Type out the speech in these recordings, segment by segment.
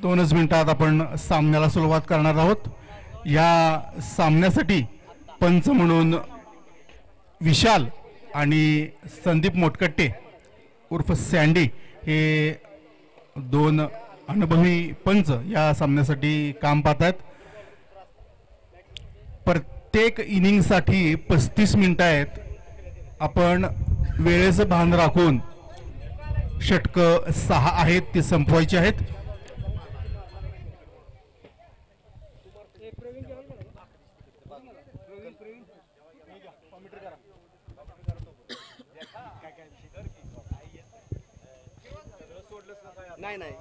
2च मिनिटात आपण सामन्याला सुरुवात करणार आहोत। या सामन्यासाठी पंच म्हणून विशाल आणि संदीप मोटकट्टे उर्फ सँडी हे 2 अनुभवी पंच या सामन्यासाठी काम पाहतात। प्रत्येक इनिंगसाठी 35 मिनिटं आहेत। आपण वेळेचं भान राखून षटकं 6 आहेत ते संपवायचे आहेत। नाही नाही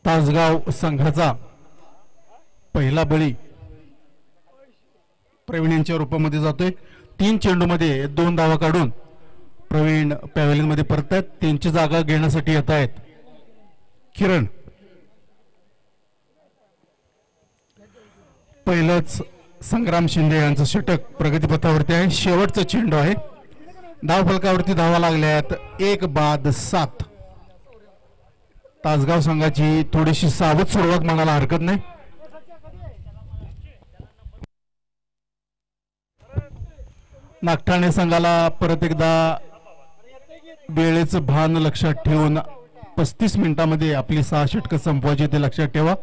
तासगाव संघाचा पहिला बळी प्रवीण यांच्या रूपामध्ये जातोय। 3 चेंडूमध्ये 2 धावा काढून प्रवीण पॅव्हेलियन मध्ये परततात। त्यांची जागा घेण्यासाठी येत आहेत किरण. पहिलंच संग्राम शिंदे यांचं षटक प्रगतीपथावरती आहे. शेवटचा चेंडू आहे. धाव फलकावरती धावा लागल्यात 1-7. तासगाव संघाची थोडीशी सावध सुरुवात म्हणायला हरकत नाही. नागठाणे संघाला परत एकदा वेळेचं भान लक्षात ठेवून 35 मिनिटांमध्ये आपली 6 षटकं संपवायची ते लक्षात ठेवा.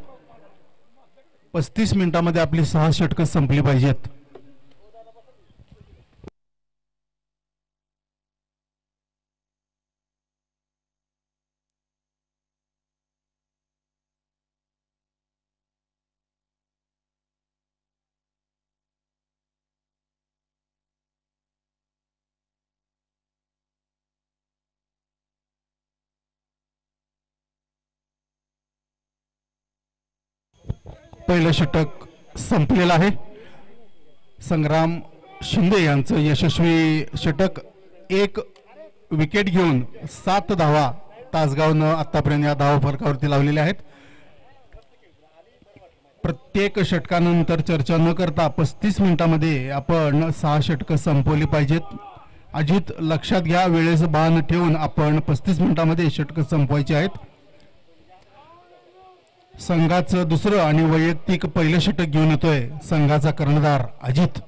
35 मिनिटांमध्ये आपली 6 षटकं संपली पाहिजेत. पहिलं षटक संपलेलं आहे. संग्राम शिंदे यांचं यशस्वी षटक. 1 विकेट घेऊन 7 धावा तासगावनं आतापर्यंत या धावा फलकावरती लावलेल्या आहेत. प्रत्येक षटकानंतर चर्चा न करता 35 मिनिटांमध्ये आपण 6 षटकं संपवली पाहिजेत. अजित लक्षात घ्या, वेळेचं भान ठेवून आपण 35 मिनिटांमध्ये षटकं संपवायची आहेत. संघाचं दुसरं आणि वैयक्तिक पहिलं षटक घेऊन येतोय संघाचा कर्णधार अजित.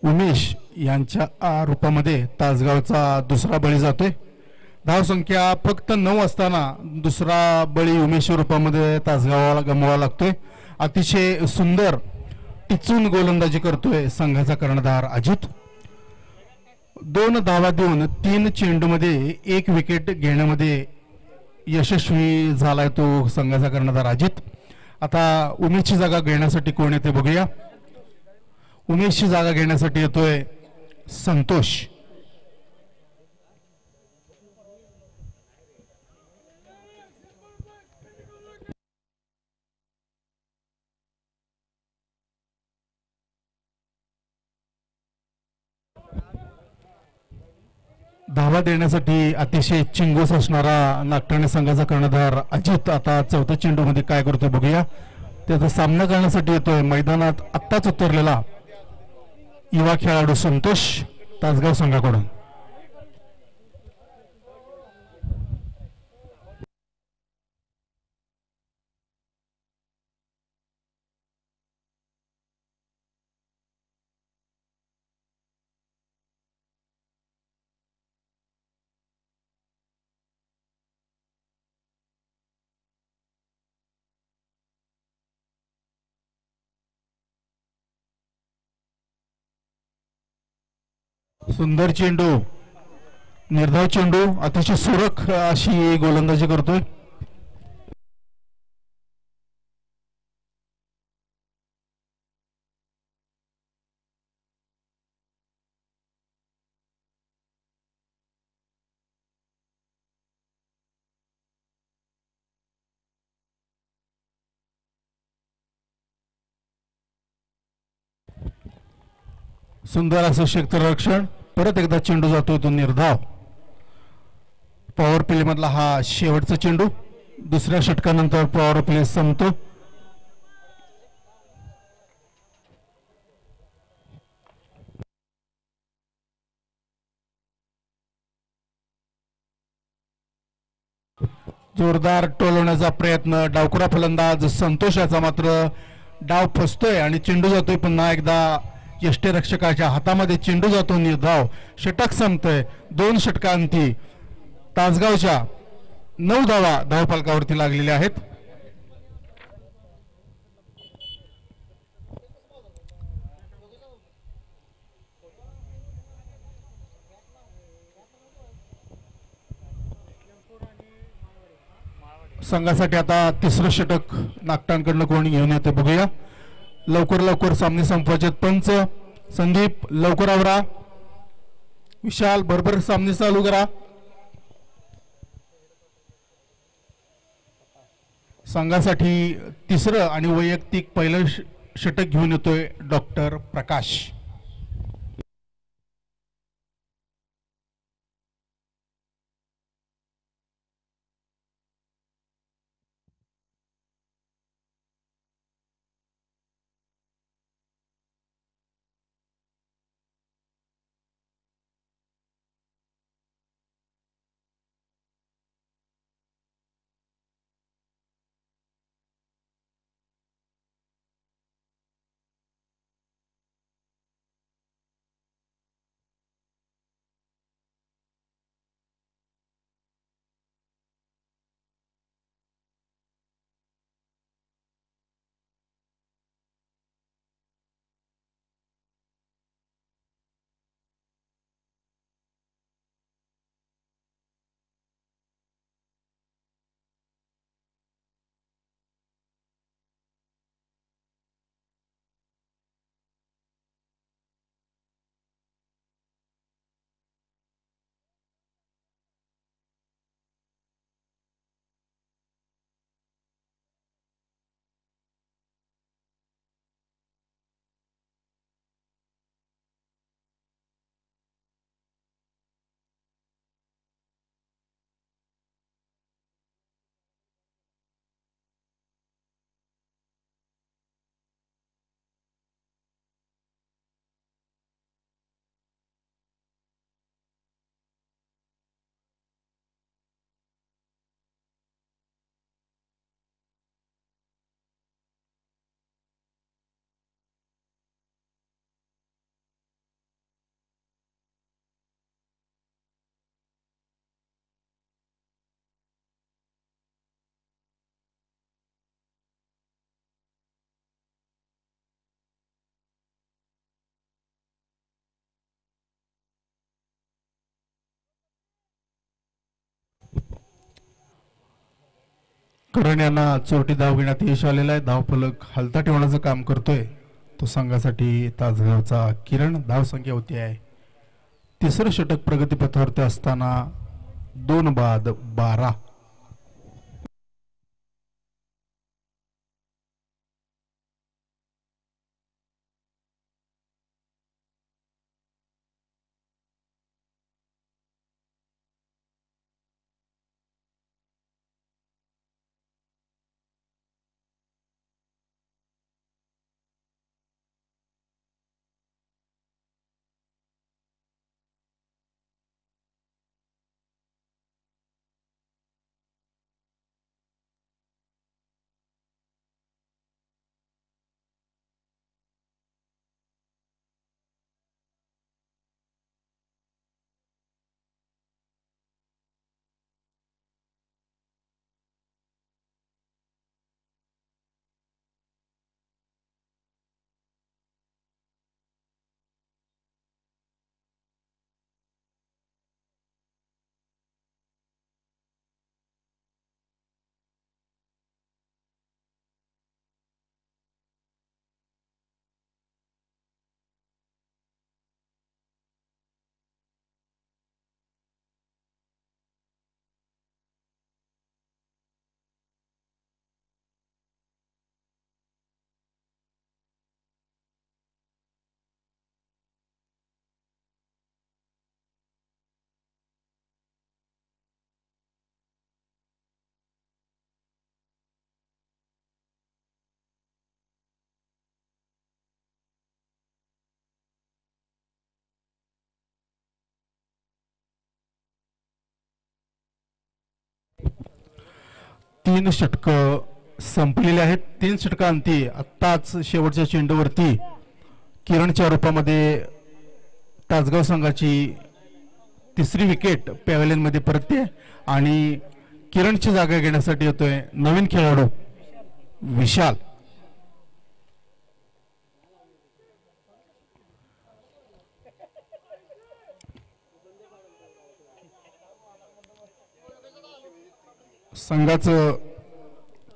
उमेश यांच्या रूपामध्ये तासगावचा दुसरा बळी जातोय. धावसंख्या फक्त 9 असताना दुसरा बळी उमेश रूपामध्ये तासगावाला गमवावा लागतोय. अतिशय सुंदर टिचून गोलंदाजी करतोय संघाचा कर्णधार अजित. 2 धावा देऊन 3 चेंडूमध्ये 1 विकेट घेण्यामध्ये यशस्वी झालाय तो संघाचा कर्णधार अजित. आता उमेशची जागा घेण्यासाठी कोण येते बघूया. उमेशची जागा घेण्यासाठी येतोय संतोष. धावा देण्यासाठी अतिशय चिंगोस असणारा नागठाणे संघाचा कर्णधार अजित आता 4थ्या चेंडूमध्ये काय करतोय बघूया. त्याचा सामना करण्यासाठी येतोय मैदानात आत्ताच उतरलेला युवा खेळाडू संतोष तासगाव संघाकडून. सुंदर चेंडू, निर्धाव चेंडू, अतिशय सुरख अशी गोलंदाजी करतोय. सुंदर असं क्षेत्ररक्षण. परत एकदा चेंडू जातोय तो निर्धाव. पॉवर प्ले मधला हा शेवटचा चेंडू. दुसऱ्या षटकानंतर पॉवर प्ले संपतो. जोरदार टोलवण्याचा प्रयत्न. डावखुरा फलंदाज संतोष याचा मात्र डाव फसतोय आणि चेंडू जातोय पुन्हा एकदा यष्टीरक्षकाच्या हातामध्ये. चेंडू जातो निर्धाव. षटक संपतंय. 2 षटकांती तासगावच्या 9 धावा धावफलकावरती लागलेल्या आहेत. संघासाठी आता तिसरं षटक नागटांकडनं कोणी घेऊन येते बघूया. लवकर लवकर सामने संपवायचे. पंच संदीप लवकर आवरा. विशाल बरोबर सामने चालू करा. संघासाठी तिसरं आणि वैयक्तिक पहिलं षटक घेऊन येतोय डॉक्टर प्रकाश. करण यांना चोरटी धाव घेण्यात यश आलेलं आहे. धावफलक हलता ठेवण्याचं काम करतोय तो संघासाठी तासगावचा किरण. धावसंख्या होती आहे. तिसरं षटक प्रगतीपथावरती असताना 2 बाद 12. तीन षटकं संपलेली आहेत. तीन षटकांती आत्ताच शेवटच्या चेंडूवरती किरणच्या रूपामध्ये तासगाव संघाची तिसरी विकेट पॅव्हलियनमध्ये परतते आणि किरणची जागा घेण्यासाठी येतोय नवीन खेळाडू विशाल. संघाचं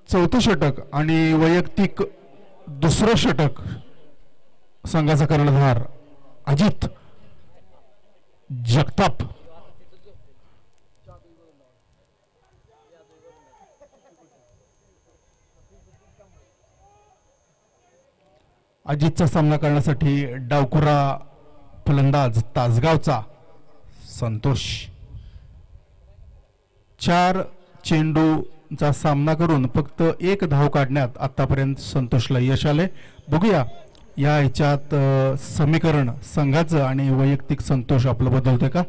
चौथं षटक आणि वैयक्तिक दुसरं षटक संघाचा कर्णधार अजित जगताप. अजितचा सामना करण्यासाठी डावखुरा फलंदाज तासगावचा संतोष. 4 चेंडूचा सामना करून फक्त 1 धाव काढण्यात आतापर्यंत संतोषला यश आले. बघूया या ह्याच्यात समीकरण संघाचं आणि वैयक्तिक संतोष आपलं बदलतंय का.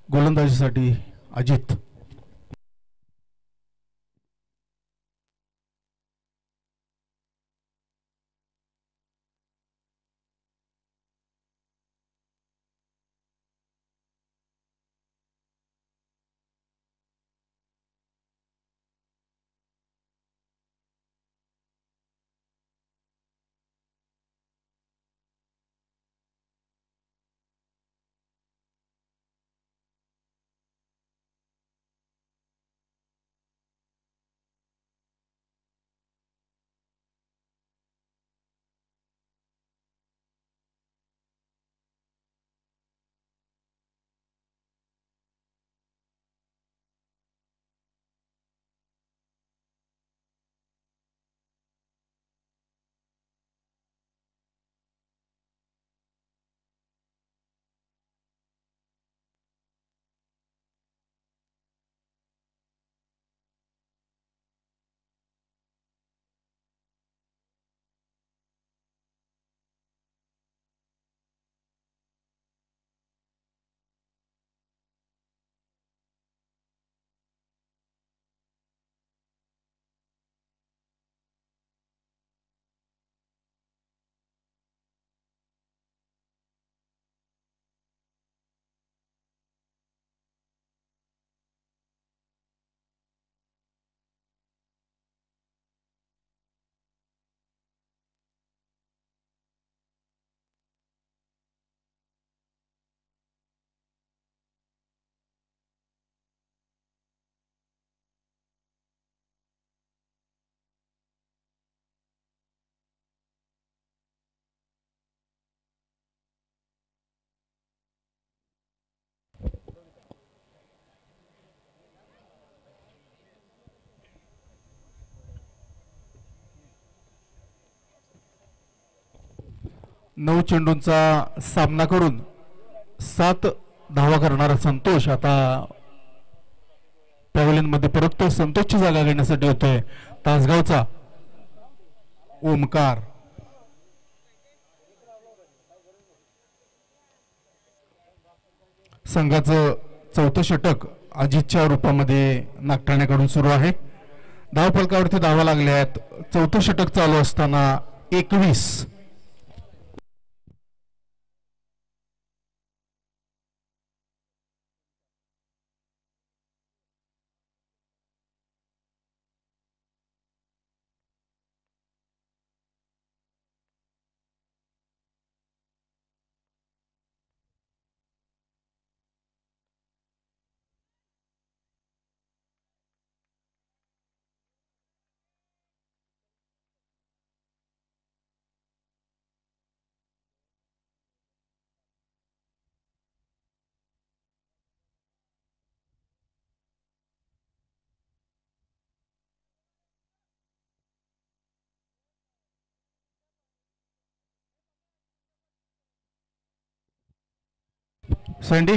गोलंदाजीसाठी अजित. नऊ चेंडूंचा सामना करून 7 धावा करणारा संतोष आता पॅव्हलियन मध्ये परततो. संतोषची जागा घेण्यासाठी होतोय तासगावचा ओमकार. संघाचं चौथं षटक अजितच्या रूपामध्ये नागठाण्याकडून सुरू आहे. धावफलकावरती धावा लागल्या आहेत. चौथं षटक चालू असताना 21. सँडी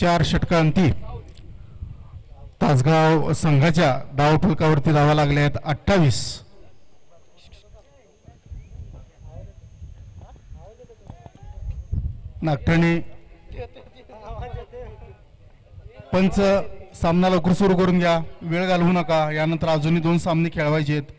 4 षटकांती तासगाव संघाच्या धावफलकावरती धावा लागल्या आहेत 28. नागठाणे पंच सामना लवकर सुरू करून घ्या, वेळ घालवू नका. यानंतर अजूनही 2 सामने खेळवायचे आहेत.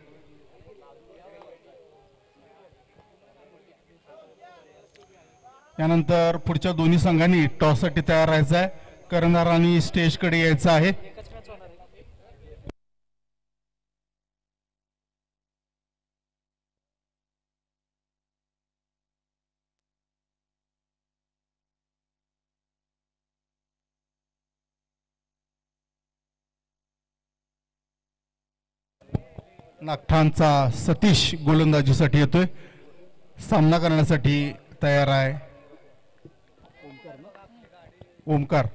यानंतर पुढच्या दोन्ही संघांनी टॉससाठी तयार राहायचं आहे. कर्णधारांनी स्टेजकडे यायचं आहे. नागठाणचा सतीश गोलंदाजीसाठी येतोय, सामना करण्यासाठी तयार आहे. ओमकार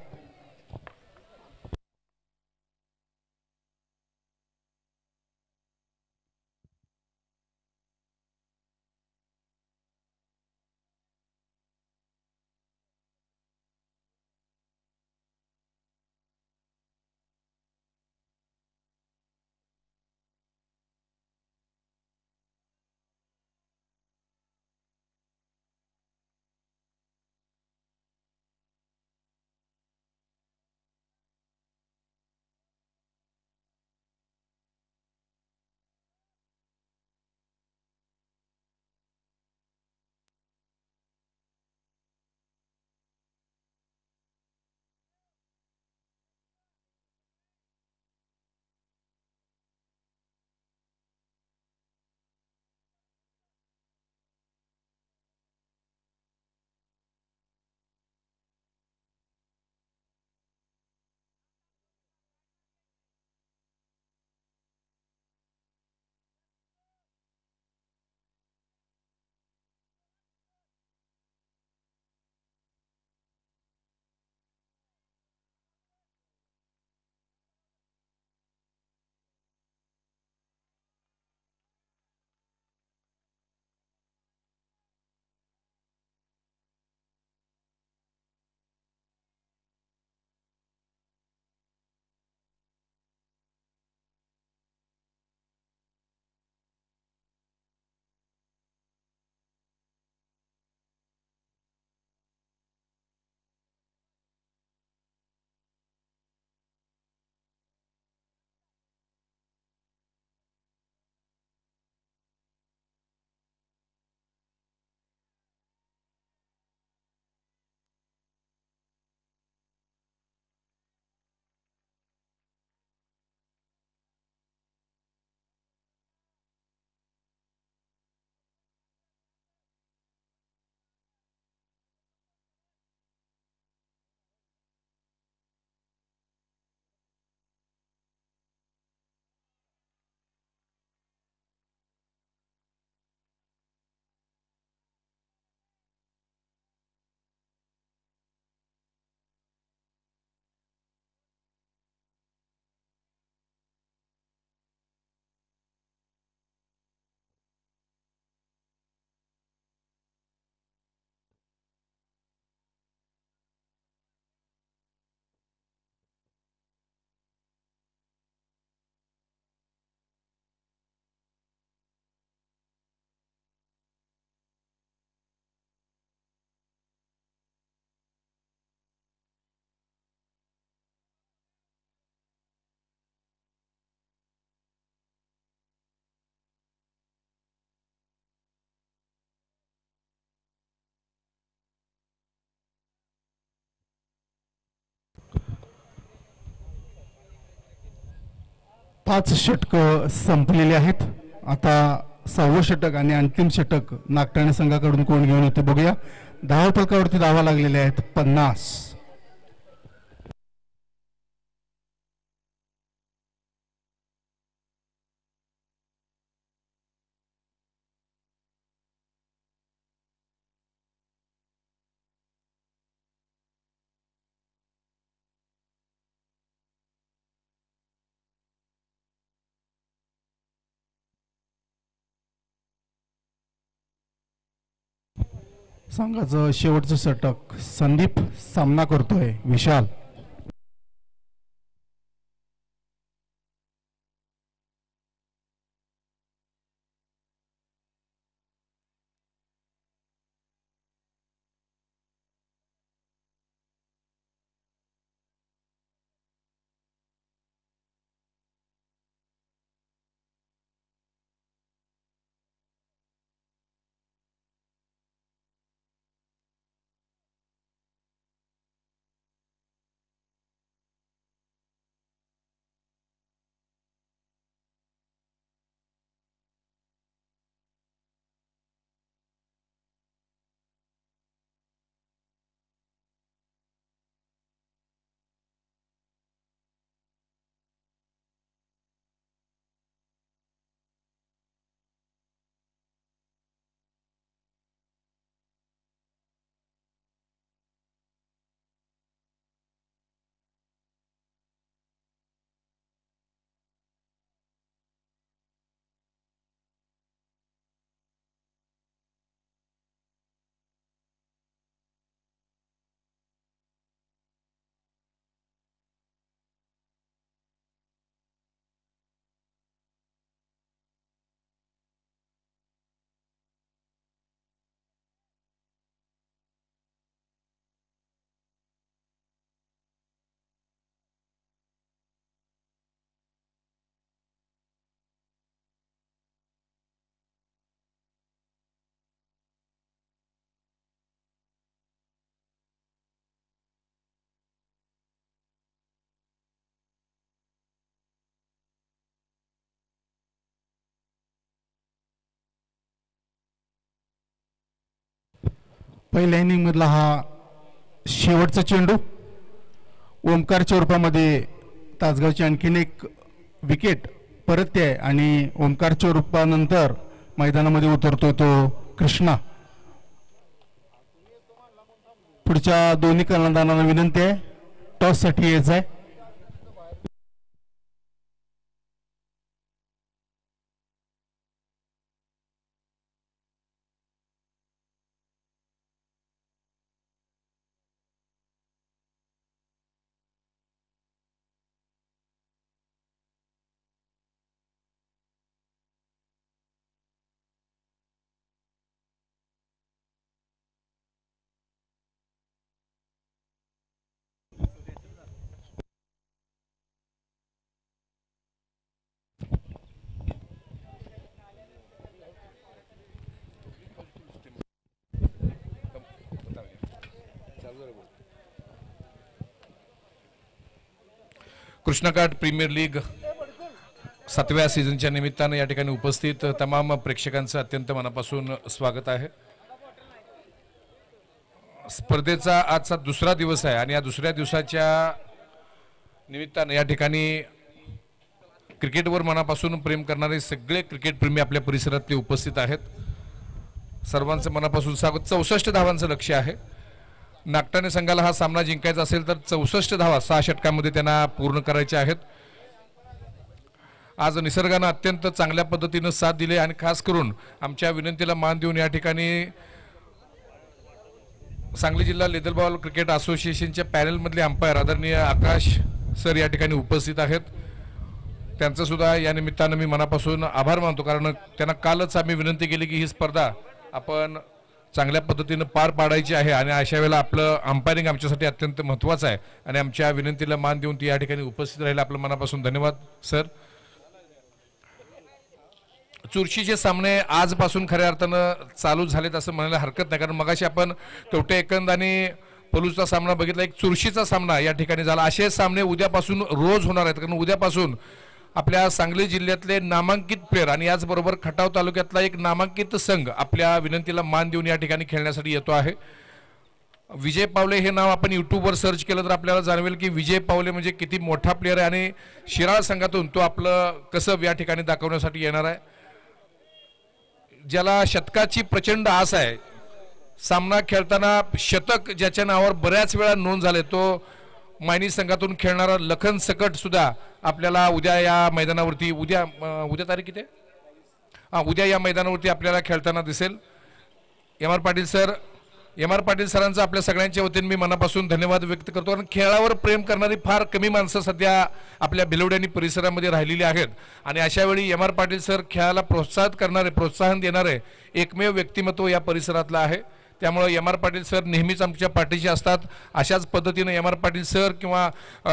पाच षटक संपलेले आहेत. आता 6वं षटक आणि अंतिम षटक नागठाणे संघाकडून कोण घेऊन येते बघूया. धावफलकावरती धावा लागलेल्या आहेत 50. संघाचं शेवटचं षटक संदीप सामना करतोय विशाल. पहिल्या इनिंग मधला हा शेवटचा चेंडू. ओमकारच्या रूपामध्ये तासगावची आणखीन एक विकेट परत आहे आणि ओमकारच्या रूपानंतर मैदानामध्ये उतरतोय तो कृष्णा. पुढच्या दोन्ही कर्णधारांना विनंती आहे टॉस साठी यायचं आहे. कृष्णकाठ प्रीमियर लीग 7व्या सीझनच्या निमित्ताने या ठिकाणी उपस्थित तमाम प्रेक्षकांचं अत्यंत मनापासून स्वागत आहे. स्पर्धेचा आजचा दुसरा दिवस आहे आणि या दुसऱ्या दिवसाच्या निमित्ताने या ठिकाणी क्रिकेटवर मनापासून प्रेम करणारे सगळे क्रिकेट प्रेमी आपल्या परिसरातले उपस्थित आहेत. सर्वांचं मनापासून स्वागत. 64 धावांचं लक्ष्य आहे. नागटाणे संघाला हा सामना जिंकायचा असेल तर 64 धावा 6 षटकांमध्ये त्यांना पूर्ण करायच्या आहेत. आज निसर्गानं अत्यंत चांगल्या पद्धतीनं साथ दिली आणि खास करून आमच्या विनंतीला मान देऊन या ठिकाणी सांगली जिल्हा लेदर बॉल क्रिकेट असोसिएशनच्या पॅनलमधले अंपायर आदरणीय आकाश सर या ठिकाणी उपस्थित आहेत. त्यांचं सुद्धा या निमित्तानं मी मनापासून आभार मानतो, कारण त्यांना कालच आम्ही विनंती केली की ही स्पर्धा आपण चांगल्या पद्धतीनं पार पाडायची आहे आणि अशा वेळेला आपलं अंपायरिंग आमच्यासाठी अत्यंत महत्त्वाचं आहे आणि आमच्या विनंतीला मान देऊन ती या ठिकाणी उपस्थित राहिला आपलं मनापासून धन्यवाद सर. चुरशीचे सामने आजपासून खऱ्या अर्थानं चालू झालेत असं म्हणायला हरकत नाही, कारण मगाशी आपण कवठे एकंद आणि पलूसचा सामना बघितला. एक चुरशीचा सामना या ठिकाणी झाला. असे सामने उद्यापासून रोज होणार आहेत, कारण उद्यापासून आपल्या सांगली जिल्ह्यातले नामांकित प्लेयर आणि याचबरोबर खटाव तालुक्यातला एक नामांकित संघ आपल्या विनंतीला मान देऊन या ठिकाणी खेळण्यासाठी येतो आहे. विजय पावले हे नाव आपण यूट्यूबवर सर्च केलं तर आपल्याला जाणवेल की विजय पावले म्हणजे किती मोठा प्लेयर आहे आणि शिराळ संघातून तो आपलं कसब या ठिकाणी दाखवण्यासाठी येणार आहे. ज्याला शतकाची प्रचंड आस आहे, सामना खेळताना शतक ज्याच्या नावावर बऱ्याच वेळा नोंद झाले, तो मायनी संघातून खेळणारा लखन सकट सुद्धा आपल्याला उद्या या मैदानावरती उद्या तारीख किती उद्या या मैदानावरती आपल्याला खेळताना दिसेल. M R Patil sir M R Patil सरांचा आपल्या सगळ्यांच्या वतीने मी मनापासून धन्यवाद व्यक्त करतो. कारण खेळावर प्रेम करणारी फार कमी माणसं सध्या आपल्या भिलवडी आणि परिसरामध्ये राहिलेली आहेत आणि अशा वेळी एम आर पाटील सर खेळाला प्रोत्साहन देणारे एकमेव व्यक्तिमत्व या परिसरातलं आहे. त्यामुळे एम आर पाटील सर नेहमीच आमच्या पाठीशी असतात. अशाच पद्धतीने एम आर पाटील सर किंवा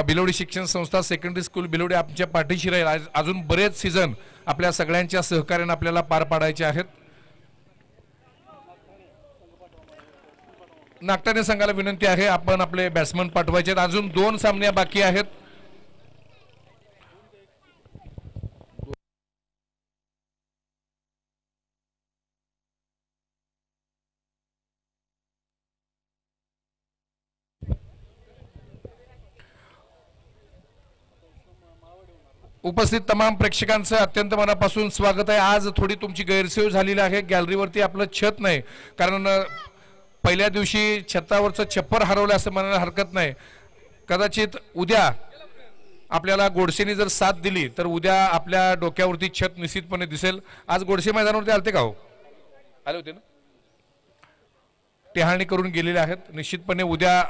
भिलवडी शिक्षण संस्था सेकंडरी स्कूल भिलवडी आमच्या पाठीशी राहील. अजून बरेच सीझन आपल्या सगळ्यांच्या सहकार्याने आपल्याला पार पाडायचे आहेत. नागठाणे संघाला विनंती आहे आपण आपले बॅट्समन पाठवायचे आहेत. अजून 2 सामने बाकी आहेत. उपस्थित तमाम प्रेक्षकांचं अत्यंत मनापासून स्वागत आहे. आज थोडी तुमची गैरसोय झालेली आहे. गॅलरीवरती आपलं छत नाही, कारण पहिल्या दिवशी छतावरचं छप्पर हरवलं असं म्हणायला हरकत नाही. कदाचित उद्या आपल्याला गोडसेने जर साथ दिली तर उद्या आपल्या डोक्यावरती छत निश्चितपणे दिसेल. आज गोडसे मैदानावरती आलते का हो? आले होते ना? टेहाळणी करून गेलेले आहेत. निश्चितपणे उद्या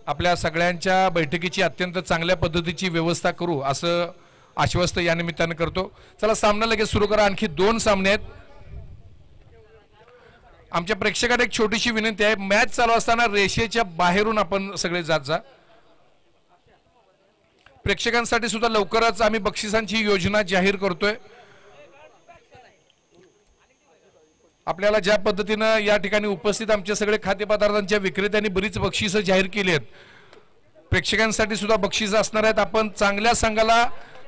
आपल्या सगळ्यांच्या बैठकीची अत्यंत चांगल्या पद्धतीची व्यवस्था करू असं आश्वस्त या निमित्ताने करतो. चला सामना लगेच सुरू करा. आणखी 2 सामने आहेत. आमच्या प्रेक्षकांना एक छोटीशी विनंती आहे, मॅच चालू असताना रेषेच्या बाहेरून आपण सगळे जात जा. प्रेक्षकांसाठी सुद्धा लवकरच आम्ही बक्षिसांची योजना जाहीर करतोय. आपल्याला ज्या पद्धतीनं या ठिकाणी उपस्थित आमच्या सगळे खाद्यपदार्थांच्या विक्रेत्यांनी बरीच बक्षिसं जाहीर केली आहेत. प्रेक्षकांसाठी सुद्धा बक्षिसं असणार आहेत. आपण चांगल्या संघाला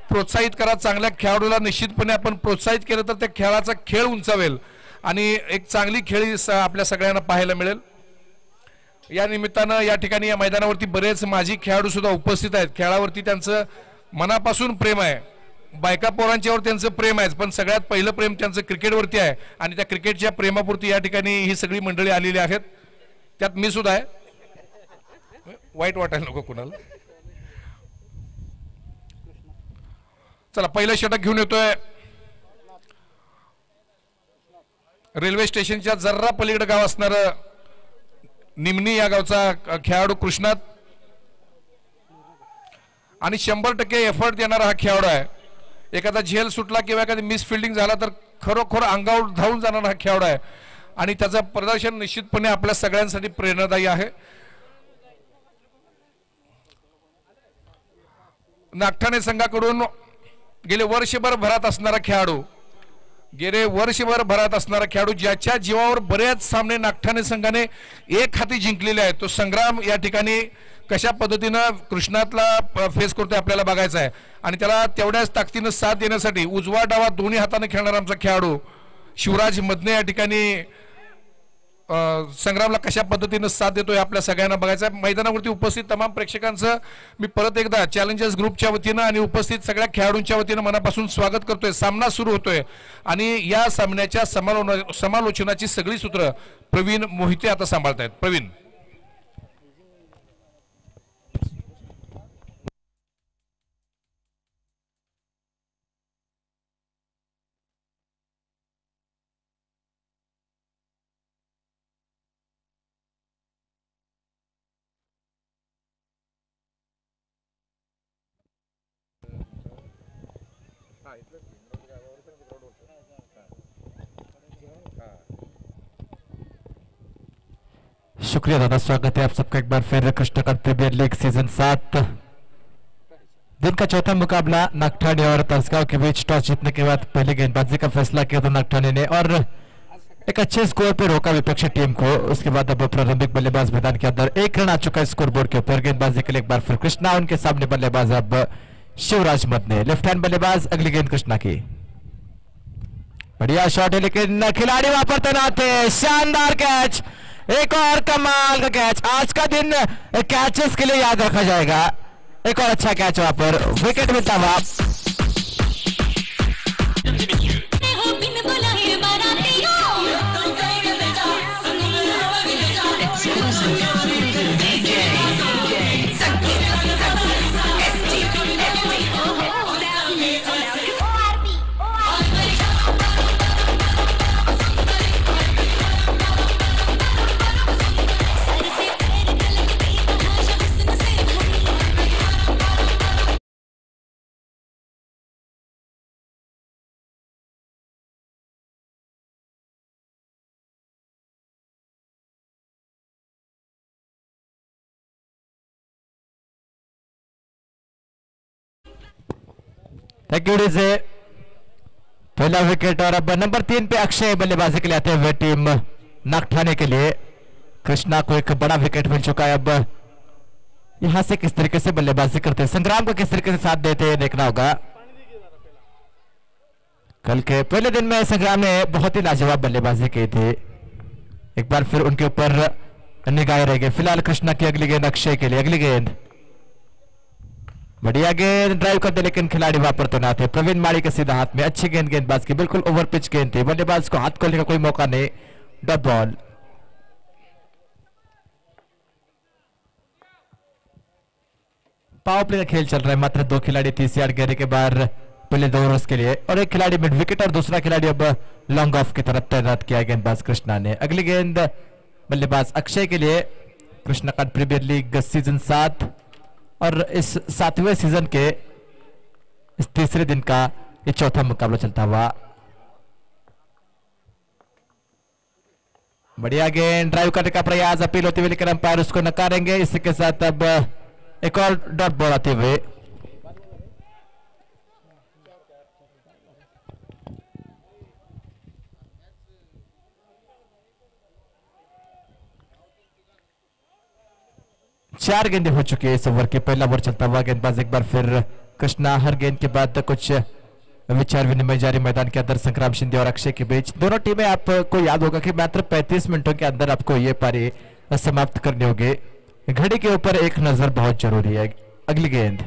प्रोत्साहित करा. चांगल्या खेळाडूला निश्चितपणे आपण प्रोत्साहित केलं तर त्या खेळाचा खेळ उंचावेल आणि एक चांगली खेळी आपल्या सगळ्यांना पाहायला मिळेल. या निमित्तानं या ठिकाणी या मैदानावरती बरेच माजी खेळाडू सुद्धा उपस्थित आहेत. खेळावरती त्यांचं मनापासून प्रेम आहे. बायका पोरांच्यावर त्यांचं प्रेम आहे, पण सगळ्यात पहिलं प्रेम त्यांचं क्रिकेटवरती आहे आणि त्या क्रिकेटच्या प्रेमापुरती या ठिकाणी ही सगळी मंडळी आलेली आहेत. त्यात मी सुद्धा आहे. वाईट वाटायला नको कुणाला. चला पहिलं षटक घेऊन येतोय रेल्वे स्टेशनच्या जर्रा पलीकडे गाव असणार निमणी या गावचा खेळाडू कृष्णात आणि 100% एफर्ट देणारा हा खेळाडू आहे. एखादा झेल सुटला किंवा एखादी मिस फिल्डिंग झाला तर खरोखर अंगावर धावून जाणारा हा खेळाडू आहे आणि त्याचं प्रदर्शन निश्चितपणे आपल्या सगळ्यांसाठी प्रेरणादायी आहे. नागठाणे संघाकडून गेले वर्षभर भरात असणारा खेळाडू ज्याच्या जीवावर बरेच सामने नागठाणे संघाने एक हाती जिंकलेले आहेत, तो संग्राम या ठिकाणी कशा पद्धतीनं कृष्णातला फेस करतोय आपल्याला बघायचा आहे आणि त्याला तेवढ्याच ताकदीनं साथ देण्यासाठी उजवा डावा दोन्ही हाताने खेळणारा आमचा खेळाडू शिवराज मदने या ठिकाणी संग्रामला कशा पद्धतीनं साथ देतोय आपल्या सगळ्यांना बघायचं आहे. मैदानावरती उपस्थित तमाम प्रेक्षकांचं मी परत एकदा चॅलेंजर्स ग्रुपच्या वतीनं आणि उपस्थित सगळ्या खेळाडूंच्या वतीनं मनापासून स्वागत करतोय. सामना सुरू होतोय आणि या सामन्याच्या समालोचनाची सगळी सूत्र प्रवीण मोहिते आता सांभाळतायत. प्रवीण. शुक्रिया दादा, स्वागत है आप सबका एक बार फिर कृष्णकांत प्रीमियर लीग सीजन 7 दिन का चौथा मुकाबला नागठाणे और तसगांव के बीच। टॉस जीतने के बाद पहले गेंदबाजी का फैसला किया था नागठाणे ने और एक अच्छे स्कोर पे रोका विपक्षी टीम को। उसके बाद अब प्रारंभिक बल्लेबाज मैदान के अंदर 1 रन आ चुका है स्कोर बोर्ड के ऊपर। गेंदबाजी के लिए एक बार फिर कृष्णा, उनके सामने बल्लेबाज अब शिवराज मदने। लेफ्ट हैंड बल्लेबाज, अगली गेंद कृष्णा की। बढ़िया शॉट है लेकिन खिलाड़ी वहां पर तैनात है। शानदार कैच, एक और कमाल का कैच। आज का दिन कैचेस के लिए याद रखा जाएगा। एक और अच्छा कैच वहां पर, विकेट मिलता हुआ। Thank you DJ. पहला विकेट और अब नंबर 3 पे अक्षय बल्लेबाजी के लिए आते हुए टीम नागठाने के लिए। कृष्णा को एक बड़ा विकेट मिल चुका है। अब यहां से किस तरीके से बल्लेबाजी करते हैं, संग्राम को किस तरीके से साथ देते हैं देखना होगा। कल के पहले दिन में संग्राम ने बहुत ही लाजवाब बल्लेबाजी की थी, एक बार फिर उनके ऊपर निगाहें रह गई। फिलहाल कृष्णा की अगली गेंद अक्षय के लिए। अगली गेंद बढ़िया गेंद ड्राइव करते लेकिन खिलाड़ी वहां पर तैनात है। प्रवीण माड़ी के सीधा हाथ में अच्छी गेंद गेंदबाज की, बिल्कुल ओवर पिच गेंद थी, बल्लेबाज को हाथ खोलने का कोई मौका नहीं। Dot ball. पावर प्ले का खेल चल रहा है, मात्र 2 खिलाड़ी 30 यार्ड घेरे के बाहर पहले 2 ओवर्स के लिए और एक खिलाड़ी मिड विकेट और दूसरा खिलाड़ी अब लॉन्ग ऑफ की तरफ तैनात किया गेंदबाज कृष्णा ने। अगली गेंद बल्लेबाज अक्षय के लिए। कृष्णा का प्रीमियर लीग सीजन 7 और इस 7वें सीजन के इस तीसरे दिन का ये चौथा मुकाबला चलता हुआ। बढ़िया गेंद ड्राइव करने का प्रयास, अपील होती हुई लेकिन अंपायर उसको नकारेंगे। इसी के साथ अब एक और डॉट बॉल आते हुए। चार गेंदें हो चुकी है इस ओवर की। पहला ओवर चलता हुआ, गेंदबाज एक बार फिर कृष्णा। हर गेंद के बाद कुछ विचार विनिमय जारी मैदान के अंदर संग्राम शिंदे और अक्षय के बीच। दोनों टीमें, आपको याद होगा कि मात्र 35 मिनटों के अंदर आपको ये पारी समाप्त करनी होगी। घड़ी के ऊपर एक नजर बहुत जरूरी है। अगली गेंद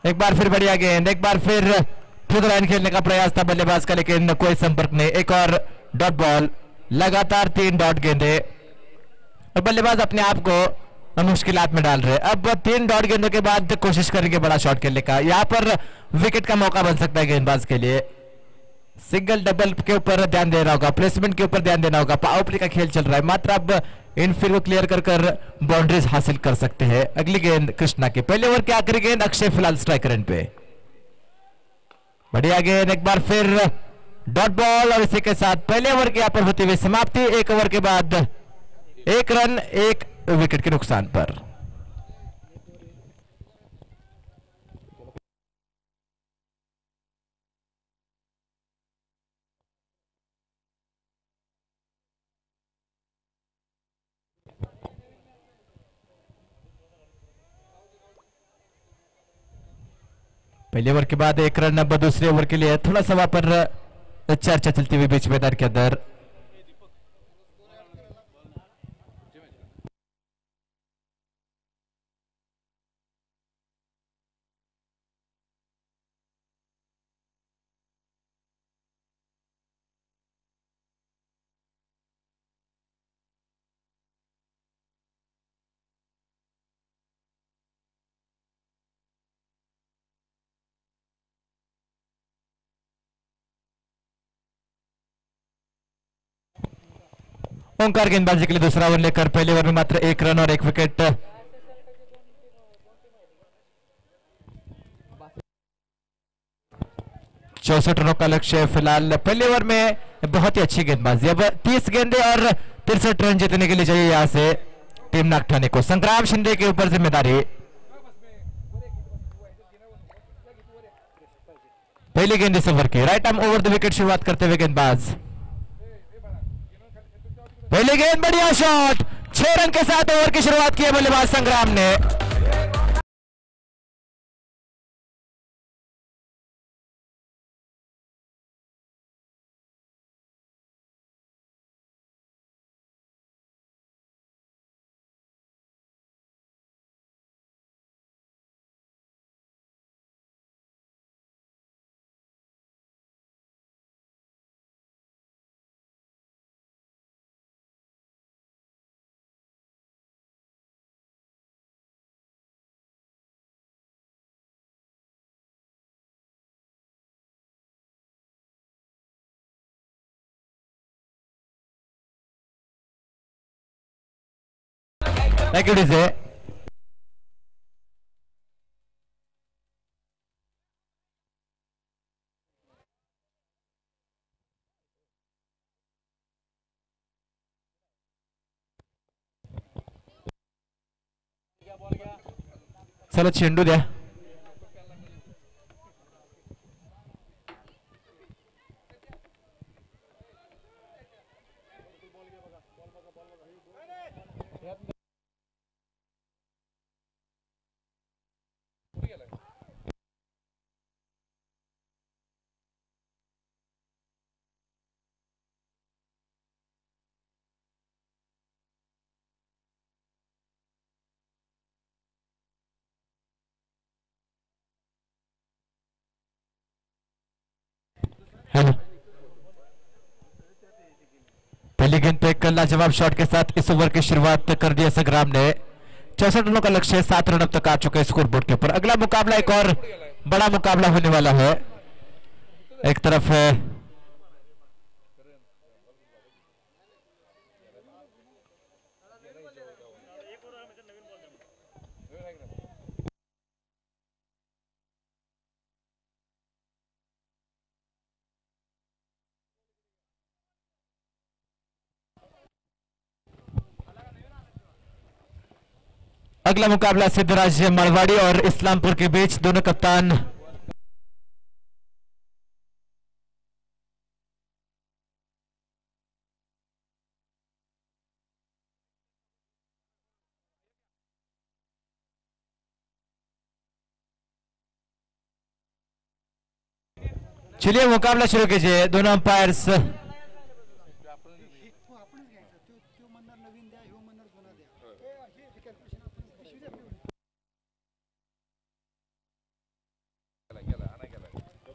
एक बार फिर बढ़िया गेंद, एक बार फिर खुद लाइन खेलने का प्रयास था बल्लेबाज का लेकिन कोई संपर्क नहीं। एक और डॉट बॉल। लगातार 3 डॉट गेंदे और बल्लेबाज अपने आप को मुश्किलात में डाल रहे। अब 3 डॉट गेंदों के बाद कोशिश करेंगे बड़ा शॉट खेलने का। यहां पर विकेट का मौका बन सकता है गेंदबाज के लिए। सिंगल डबल के ऊपर ध्यान देना होगा, प्लेसमेंट के ऊपर ध्यान देना होगा। पावर प्ले का खेल चल रहा है, मात्र अब इनफील्ड को क्लियर कर कर बाउंड्रीज हासिल कर सकते हैं। अगली गेंद कृष्णा की। पहले ओवर की आखिरी गेंद अक्षय फिलहाल स्ट्राइक रेंज पे। बढ़िया गेंद, एक बार फिर डॉट बॉल और इसी के साथ पहले ओवर की यहां पर होती हुई समाप्ति। 1 ओवर के बाद 1 रन 1 विकेट के नुकसान पर। पहले ओवर के बाद 1 रन। अब दूसरे ओवर के लिए थोड़ा सा वहां पर चर्चा चलती हुई बीच मैदान के अंदर। ओंकार गेंदबाजी के लिए दूसरा ओवर लेकर पहले ओवर में मात्र 1 रन और 1 विकेट। चौसठ रनों का लक्ष्य फिलहाल पहले ओवर में। बहुत ही अच्छी गेंदबाजी। अब 30 गेंदे और 63 रन जीतने के लिए चाहिए यहां से टीम नागठाने को। संग्राम शिंदे के ऊपर जिम्मेदारी। पहली गेंद इस ओवर की। Right arm over the wicket शुरुआत करते हुए गेंदबाज। पहली गेंद बढ़िया शॉट। 6 रन के साथ ओवर की शुरुआत की है बल्लेबाज संग्राम ने। Thank you, DJ. चलो चेंडू द्या. एक लाजवाब शॉट के साथ इस ओवर की शुरुआत कर दिया संग्राम ने। 64 रनों का लक्ष्य, 7 रन अब तक आ चुके हैं स्कोरबोर्ड के ऊपर। अगला मुकाबला एक और बड़ा मुकाबला होने वाला है। एक तरफ है अगला मुकाबला सिद्धराज मरवाड़ी और इस्लामपुर के बीच। दोनों कप्तान चलिए मुकाबला शुरू कीजिए। दोनों अंपायर्स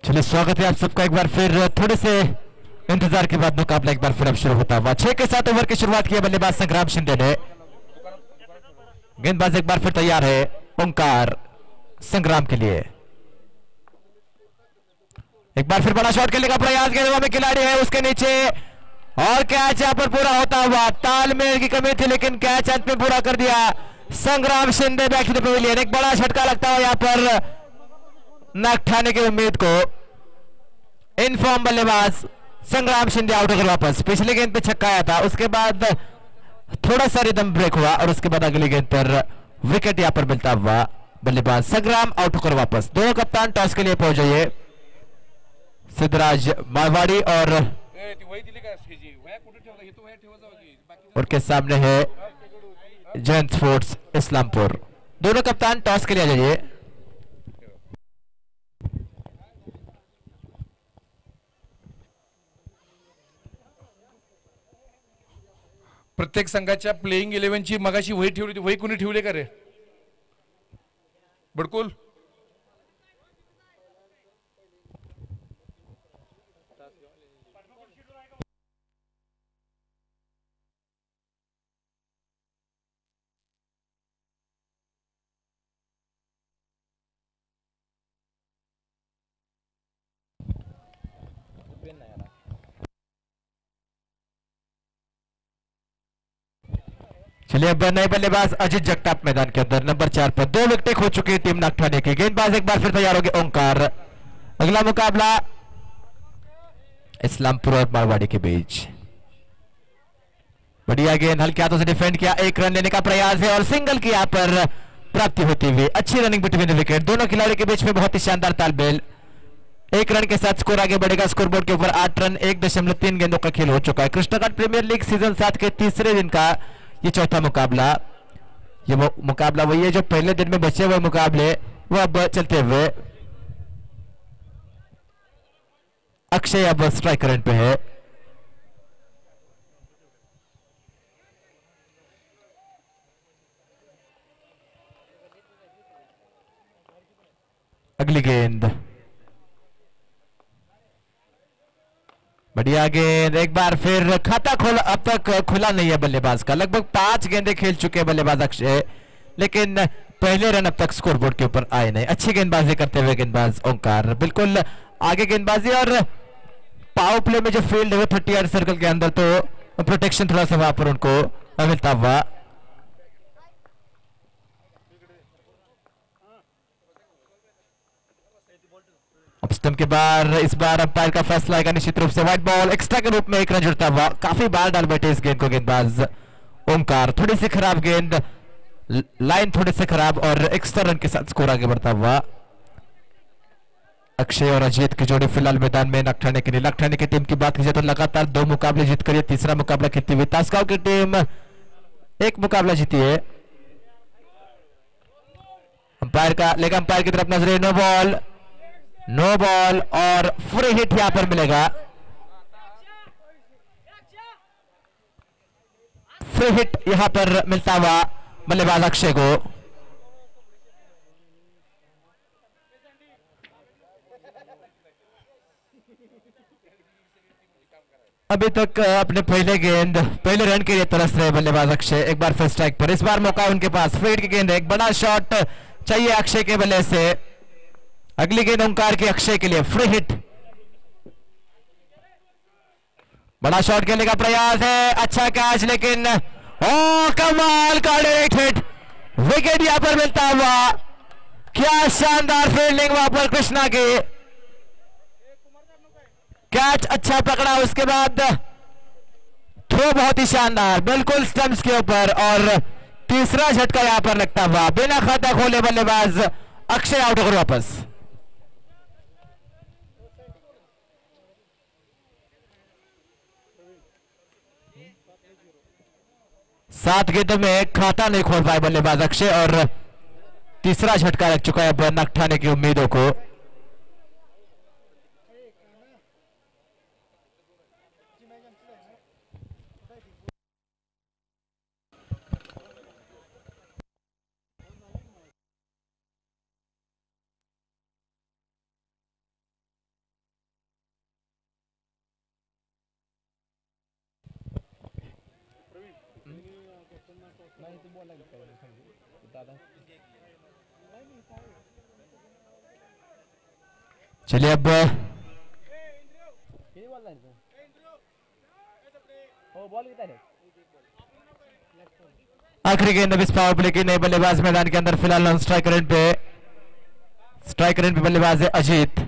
चलिए, स्वागत है आप सबका एक बार फिर। थोड़े से इंतजार के बाद मुकाबला एक बार फिर अब शुरू होता हुआ। 6 के 7 ओवर की शुरुआत की है बल्लेबाज संग्राम शिंदे ने। गेंदबाज एक बार फिर तैयार है ओंकार संग्राम के लिए। एक बार फिर बड़ा शॉट खेलने का प्रयास, गेंदबाज में खिलाड़ी है उसके नीचे और कैच यहां पर पूरा होता हुआ। तालमेल की कमी थी लेकिन कैच अंत में पूरा कर दिया Sangram Shinde back to the pavilion. एक बड़ा झटका लगता है यहां पर नागठाने की उम्मीद को। इनफॉर्म बल्लेबाज संग्राम शिंदे आउट होकर वापस। पिछले गेंद पे छक्का आया था, उसके बाद थोड़ा सा रिदम ब्रेक हुआ और उसके बाद अगली गेंद पर विकेट यहां पर मिलता हुआ बल्लेबाज संग्राम आउट होकर वापस। दोनों कप्तान टॉस के लिए पहुंच जाइए। सिद्धराज मारवाड़ी और उनके सामने है जयंत स्पोर्ट्स इस्लामपुर। दोनों कप्तान टॉस के लिए आ जाइए। प्रत्येक संघाच्या प्लेइंग 11ची मगाशी वही ठेवली होती, वही कोणी ठेवले का रे बडकुल? चलिए अब नए बल्लेबाज अजित जगताप मैदान के अंदर नंबर 4 पर। 2 विकेटें खो चुकी है टीम नागठाने की। गेंदबाज एक बार फिर तैयार हो गए ओंकार। अगला मुकाबला इस्लामपुर और मारवाड़ी के बीच। बढ़िया गेंद, हल्के हाथों से डिफेंड किया, 1 रन लेने का प्रयास है और सिंगल की यहां पर प्राप्ति होती हुई। अच्छी रनिंग बिटवीन द विकेट। दोनों खिलाड़ियों के बीच में बहुत ही शानदार तालमेल। 1 रन के साथ स्कोर आगे बढ़ेगा। स्कोरबोर्ड के ऊपर 8 रन 1.3 गेंदों का खेल हो चुका है। कृष्णाकांत प्रीमियर लीग सीजन 7 के तीसरे दिन का ये चौथा मुकाबला। ये मुकाबला वही है जो पहले दिन में बचे हुए मुकाबले वो अब चलते हुए। अक्षय अब स्ट्राइक रन पे है। अगली गेंद, बढ़िया गेंद, एक बार फिर खाता खोला। अब तक खुला नहीं है बल्लेबाज का। लगभग 5 गेंदें खेल चुके हैं बल्लेबाज अक्षय, लेकिन पहले रन अब तक स्कोरबोर्ड के ऊपर आए नहीं। अच्छी गेंदबाजी करते हुए गेंदबाज ओंकार बिल्कुल आगे गेंदबाजी और पावर प्ले में जो फील्ड है वो 30 सर्कल के अंदर, तो प्रोटेक्शन थोड़ा सा वहां पर उनको मिलता हुआ। स्टंप के बाहर इस बार अंपायर का फैसला आएगा निश्चित रूप से। व्हाइट बॉल, एक्स्ट्रा के रूप में 1 रन जुड़ता हुआ। काफी बार डाल बैठे इस गेंद को गेंदबाज ओंकार। थोड़ी सी खराब गेंद, लाइन थोड़े से खराब और एक्स्ट्रा रन के साथ स्कोर आगे बढ़ता हुआ। अक्षय और अजीत की जोड़ी फिलहाल मैदान में नागठाने के लिए। नागठाने की टीम की बात की जाए तो लगातार 2 मुकाबले जीत कर तीसरा मुकाबला खेलती हुई। तासगांव की टीम 1 मुकाबला जीती है। अंपायर का लेग अंपायर की तरफ नजरें। नो बॉल और फ्री हिट यहां पर मिलेगा। फ्री हिट यहां पर मिलता हुआ बल्लेबाज अक्षय को। अभी तक अपने पहले रन के लिए तरस रहे बल्लेबाज अक्षय। एक बार फिर स्ट्राइक पर, इस बार मौका उनके पास। फील्ड की गेंद है, एक बड़ा शॉट चाहिए अक्षय के बल्ले से। अगली गेंद ओंकार की अक्षय के लिए, फ्री हिट। बड़ा शॉट खेलने का प्रयास है, अच्छा कैच, लेकिन ओ कमाल का डायरेक्ट हिट, विकेट यहां पर मिलता हुआ। क्या शानदार फील्डिंग वहां पर कृष्णा की। कैच अच्छा पकड़ा, उसके बाद थ्रो बहुत ही शानदार, बिल्कुल स्टंप्स के ऊपर, और तीसरा झटका यहां पर लगता हुआ। बिना खाता खोले बल्लेबाज अक्षय आउट होकर वापस। सात गेंदों में खाता नहीं खोल पाए बल्लेबाज अक्षय, और तीसरा झटका लग चुका है नखठाने की उम्मीदों को। चलिए अब आखिरी गेंद इस पावर प्ले की। नए बल्लेबाज मैदान के अंदर फिलहाल नॉन स्ट्राइक रेंज पे बल्लेबाज है अजीत।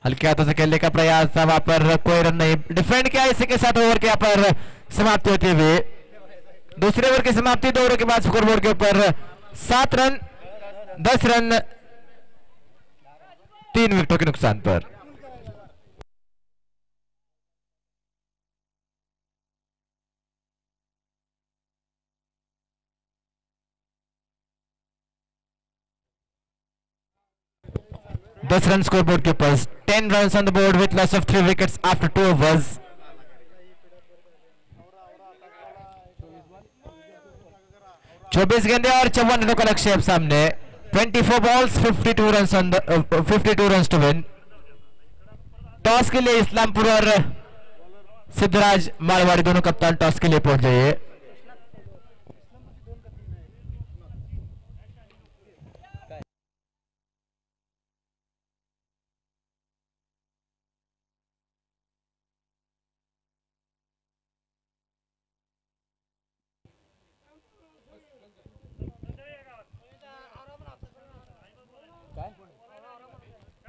हल्के हाथों से खेलने का प्रयास था, वहां पर कोई रन नहीं डिफेंड किया। इसी के साथ ओवर के यहाँ पर समाप्ति होती हुई, दूसरे ओवर की समाप्ति, 2 ओवर के बाद स्कोरबोर्ड के ऊपर 7 रन 10 रन 3 विकेटों के नुकसान पर। दस रन स्कोरबोर्ड के ऊपर, 10 runs on the board with loss of 3 wickets after 2 overs. 24 गेंदें और 54 रनों का लक्ष्य अब सामने। 24 balls 52 runs on the 52 runs to win. Toss के लिए इस्लामपुर और सिद्धराज मारवाड़ी दोनों कप्तान टॉस के लिए पहुंच जाइए।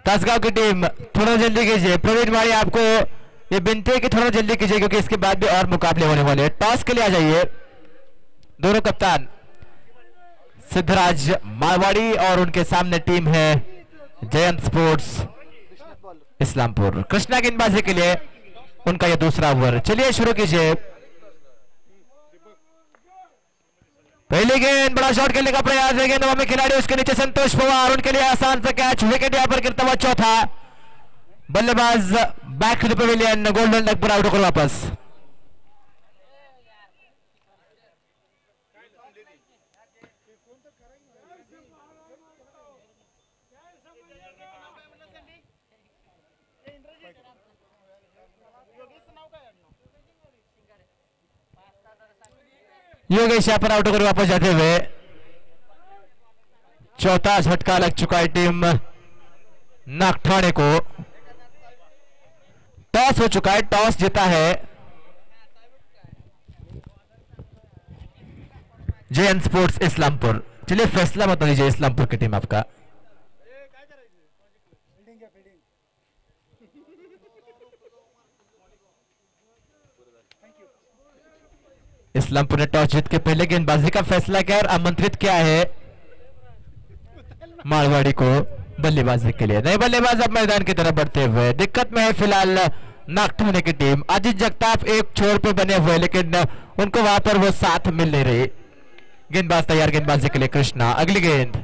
तासगांव की टीम थोड़ा जल्दी कीजिए। प्रवीण माड़ी, आपको ये विनती है कि थोड़ा जल्दी कीजिए, क्योंकि इसके बाद भी और मुकाबले होने वाले हैं। टॉस के लिए आ जाइए दोनों कप्तान, सिद्धराज मारवाड़ी और उनके सामने टीम है जयंत स्पोर्ट्स इस्लामपुर। कृष्णा गेंदबाजी के लिए उनका यह दूसरा ओवर। चलिए शुरू कीजिए। पहली गेंद, बड़ा शॉट खेलने का प्रयास है, गेंद में खिलाड़ी उसके नीचे संतोष पवार, उनके लिए आसान सा कैच, विकेट यहां पर गिरता हुआ चौथा। बल्लेबाज back to the pavilion, golden leg पर आउट होकर वापस। योगेश यहाँ पर आउट होकर वापस जाते हुए। चौथा झटका लग चुका है टीम नागठाणे को। टॉस हो चुका है, टॉस जीता है जेएन स्पोर्ट्स इस्लामपुर। चलिए फैसला बता दीजिए इस्लामपुर की टीम आपका। इस्लामपुर ने टॉस जीत के पहले गेंदबाजी का फैसला किया और आमंत्रित किया है मारवाड़ी को बल्लेबाजी के लिए। नए बल्लेबाज अब मैदान की तरफ बढ़ते हुए। दिक्कत में है फिलहाल नागठाणे की टीम। अजीत जगताप एक छोर पे बने हुए, लेकिन उनको वहां पर वो साथ मिल नहीं रही। गेंदबाज तैयार गेंदबाजी के लिए कृष्णा। अगली गेंद,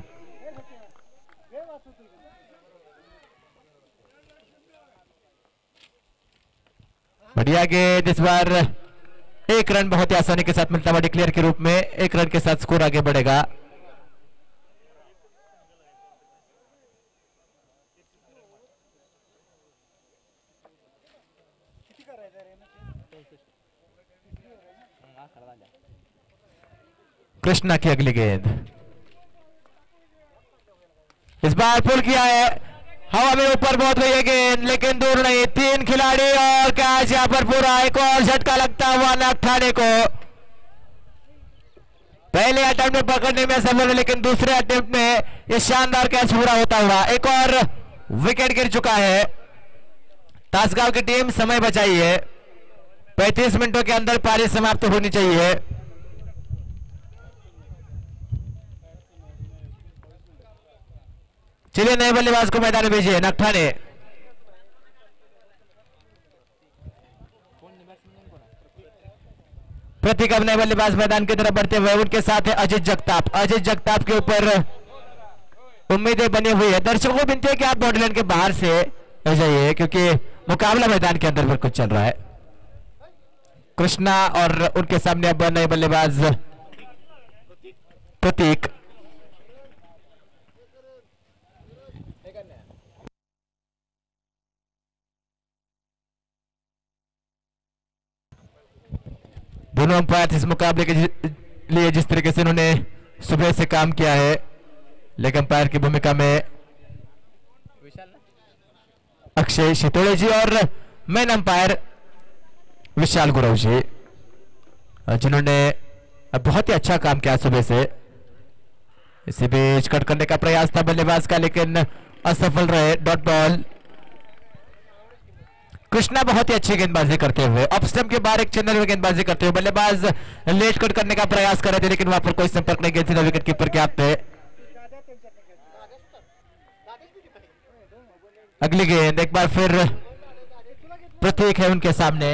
बढ़िया गेंद, इस बार एक रन बहुत ही आसानी के साथ मिलता हुआ डिक्लेयर के रूप में। एक रन के साथ स्कोर आगे बढ़ेगा। कृष्णा की अगली गेंद, इस बार पुल किया है, हवा में ऊपर बहुत गई है गेंद लेकिन दूर नहीं। 3 खिलाड़ी और कैच यहां पर पूरा। एक और झटका लगता हुआ नागठाणे को। पहले अटेम्प्ट में पकड़ने में सफल है लेकिन दूसरे अटेम्प्ट में ये शानदार कैच पूरा होता हुआ। एक और विकेट गिर चुका है। तासगांव की टीम समय बचाई है, 35 मिनटों के अंदर पारी समाप्त होनी चाहिए। चलिए नए बल्लेबाज को मैदान में भेजिए। नागठाणे प्रतीक अब नए बल्लेबाज मैदान की तरफ बढ़ते हुए, उनके साथ है अजित जगताप। अजित जगताप के ऊपर उम्मीदें बनी हुई है। दर्शकों को विनती है कि आप बॉर्डर के बाहर से रह जाइए क्योंकि मुकाबला मैदान के अंदर बिल्कुल चल रहा है। कृष्णा और उनके सामने अब नए बल्लेबाज प्रतीक। दोनों अंपायर इस मुकाबले के लिए जिस तरीके से उन्होंने सुबह से काम किया है, लेग अंपायर की भूमिका में अक्षय शितोड़े जी और मैन अंपायर विशाल गुरव जी, जिन्होंने बहुत ही अच्छा काम किया सुबह से। इसी बीच कट करने का प्रयास था बल्लेबाज का लेकिन असफल रहे। Dot ball. कृष्णा बहुत ही अच्छी गेंदबाजी करते हुए ऑफ स्टंप के बाहर एक चैनल में गेंदबाजी करते हुए, बल्लेबाज लेट कट करने का प्रयास कर रहे थे लेकिन वहां पर कोई संपर्क नहीं। गेंद सीधा विकेट कीपर के हाथ पे। अगली गेंद एक बार फिर प्रतीक है उनके सामने।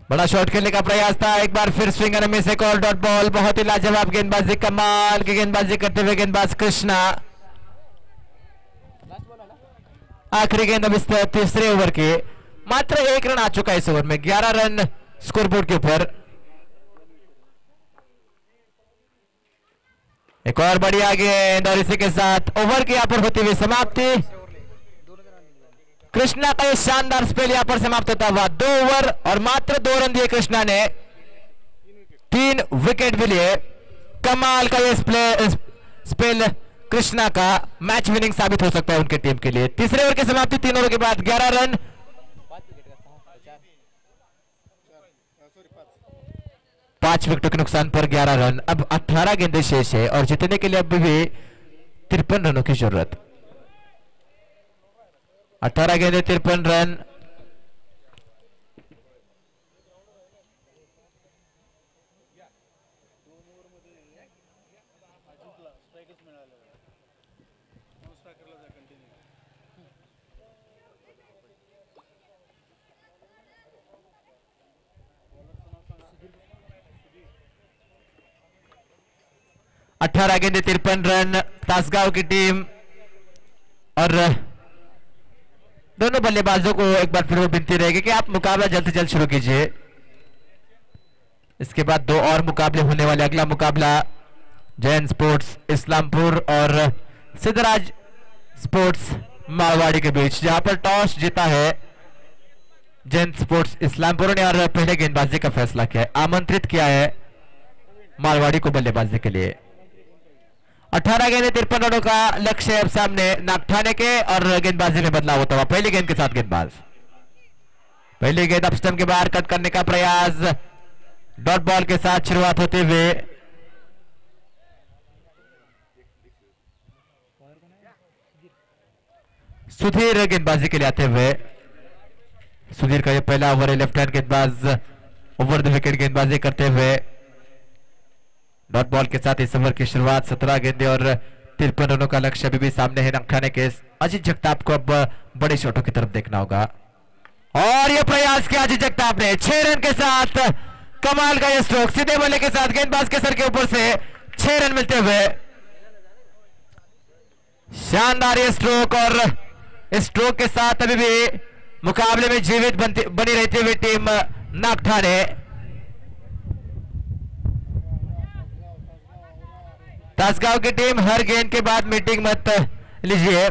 बड़ा शॉट खेलने का प्रयास था, एक बार फिर स्विंगर में से एक और डॉट बॉल। बहुत ही लाजवाब गेंदबाजी, कमाल की गेंदबाजी करते हुए गेंदबाज कृष्णा। आखिरी गेंद अब इस तीसरे ओवर के, मात्र 1 रन आ चुका है इस ओवर में। 11 रन स्कोरबोर्ड के ऊपर। एक और बढ़िया गेंद और इसी के साथ ओवर की यहां पर होती हुई समाप्ति। कृष्णा का ये शानदार स्पेल यहां पर समाप्त होता हुआ। 2 ओवर और मात्र 2 रन दिए कृष्णा ने, 3 विकेट भी लिए। कमाल का ये स्पेल कृष्णा का मैच विनिंग साबित हो सकता है उनकी टीम के लिए। तीसरे ओवर की समाप्ति 3 ओवर के बाद 11 रन, 5 विकेटों के नुकसान पर 11 रन। अब 18 गेंदें शेष है और जीतने के लिए अब भी 53 रनों की जरूरत। 18 गेंदें 53 रन। अठारह गेंदें 53 रन। तासगांव की टीम और दोनों बल्लेबाजों को एक बार फिर वो विनती रहेगी कि आप मुकाबला जल्द से जल्द शुरू कीजिए। इसके बाद 2 और मुकाबले होने वाले। अगला मुकाबला जैन स्पोर्ट्स इस्लामपुर और सिद्धराज स्पोर्ट्स मारवाड़ी के बीच, जहां पर टॉस जीता है जैन स्पोर्ट्स इस्लामपुर ने और पहले गेंदबाजी का फैसला किया है, आमंत्रित किया है मारवाड़ी को बल्लेबाजी के लिए। 18 गेंदें 53 रनों का लक्ष्य अब सामने नागठाणे के और गेंदबाजी में बदलाव होता हुआ। पहली गेंद के साथ गेंदबाज, पहली गेंद अप स्टंप के बाहर कट करने का प्रयास। डॉट बॉल के साथ शुरुआत होते हुए सुधीर गेंदबाजी के लिए आते हुए। सुधीर का यह पहला ओवर है। लेफ्ट हैंड गेंदबाज ओवर द विकेट गेंदबाजी करते हुए। डॉट बॉल के साथ इस ओवर की शुरुआत। 17 गेंदें और 53 रनों का लक्ष्य अभी भी सामने है नागठाणे के। अजित जगताप को अब बड़े शॉटों की तरफ देखना होगा और यह प्रयास किया अजित जगताप ने 6 रन के साथ। कमाल का यह स्ट्रोक, सीधे बल्ले के साथ गेंदबाज के सर के ऊपर से 6 रन मिलते हुए। शानदार ये स्ट्रोक और इस स्ट्रोक के साथ अभी भी मुकाबले में जीवित बनी रहती हुई टीम नागठाणे। तासगांव की टीम हर गेंद के बाद मीटिंग मत लीजिए।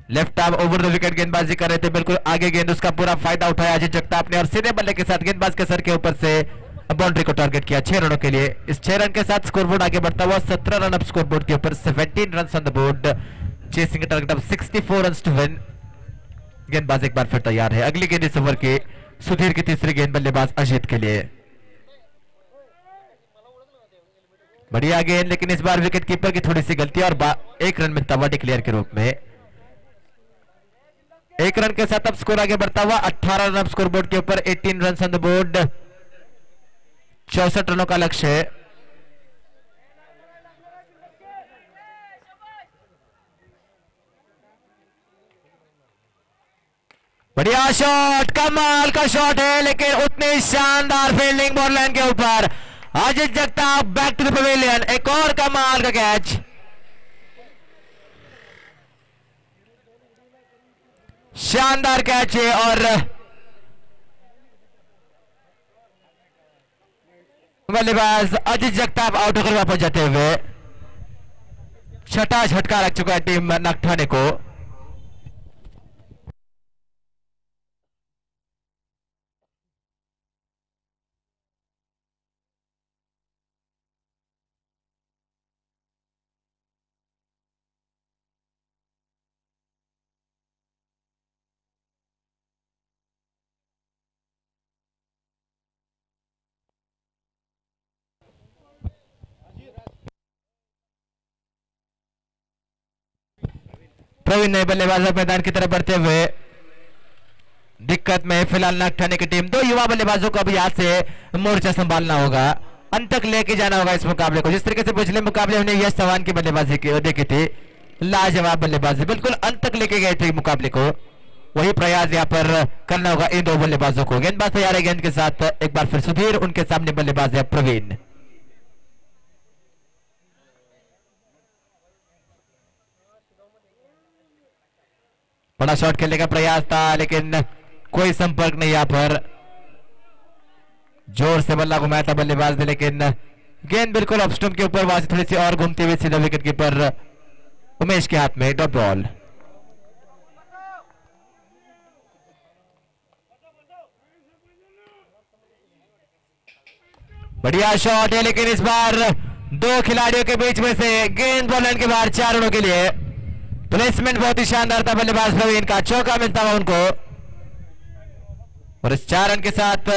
Left arm over the wicket गेंदबाजी कर रहे थे, बिल्कुल आगे गेंद, उसका पूरा फायदा उठाया अजय जगताप ने और सीधे बल्ले के साथ गेंदबाज के सर के ऊपर से बाउंड्री को टारगेट किया 6 रनों के लिए। इस 6 रन के साथ स्कोरबोर्ड आगे बढ़ता हुआ 17 रन अप स्कोरबोर्ड के ऊपर, 17 run on the board, chasing target of 64 runs to win. गेंदबाज एक बार फिर तैयार है, अगली गेंद इस ओवर की सुधीर की तीसरी गेंद बल्लेबाज अजीत के लिए। बढ़िया गेंद, लेकिन इस बार विकेट कीपर की थोड़ी सी गलती और 1 रन मिलता हुआ डिक्लेयर के रूप में। 1 रन के साथ अब स्कोर आगे बढ़ता हुआ 18 रन अब स्कोर बोर्ड के ऊपर, 18 रन ऑन द बोर्ड, 64 रनों का लक्ष्य है। बढ़िया शॉट, कमाल का शॉट है, लेकिन उतनी शानदार फील्डिंग बॉल लाइन के ऊपर। Ajit Jagtap back to the pavilion, एक और कमाल का कैच। शानदार कैच है और बल्लेबाज अजित जगताप आउट होकर वापस जाते हुए छठा झटका लग चुका है टीम नागठाणे को। प्रवीण नए बल्लेबाज मैदान की तरफ बढ़ते हुए दिक्कत में फिलहाल नागठाणे की टीम। 2 युवा बल्लेबाजों को अब यहां से मोर्चा संभालना होगा, अंत तक लेके जाना होगा इस मुकाबले को। जिस तरीके से पिछले मुकाबले में यश चौहान की बल्लेबाजी की देखी थी, लाजवाब बल्लेबाजी, बिल्कुल अंत तक लेके गए थे मुकाबले को, वही प्रयास यहाँ पर करना होगा इन 2 बल्लेबाजों को। गेंदबाज तैयार है, गेंद के साथ एक बार फिर सुधीर, उनके सामने बल्लेबाज है प्रवीण। बड़ा शॉट खेलने का प्रयास था, लेकिन कोई संपर्क नहीं यहां पर। जोर से बल्ला घुमाया था बल्लेबाज ने, लेकिन गेंद बिल्कुल ऑफ स्टंप के ऊपर, वहां से थोड़ी सी और घूमती हुई सीधा विकेट कीपर उमेश के हाथ में, डॉट बॉल। बढ़िया शॉट है, लेकिन इस बार 2 खिलाड़ियों के बीच में से गेंद बॉल के बाहर 4 रनों के लिए। प्लेसमेंट बहुत ही शानदार था बल्लेबाज प्रवीण का, चौका मिलता हुआ उनको और इस 4 रन के साथ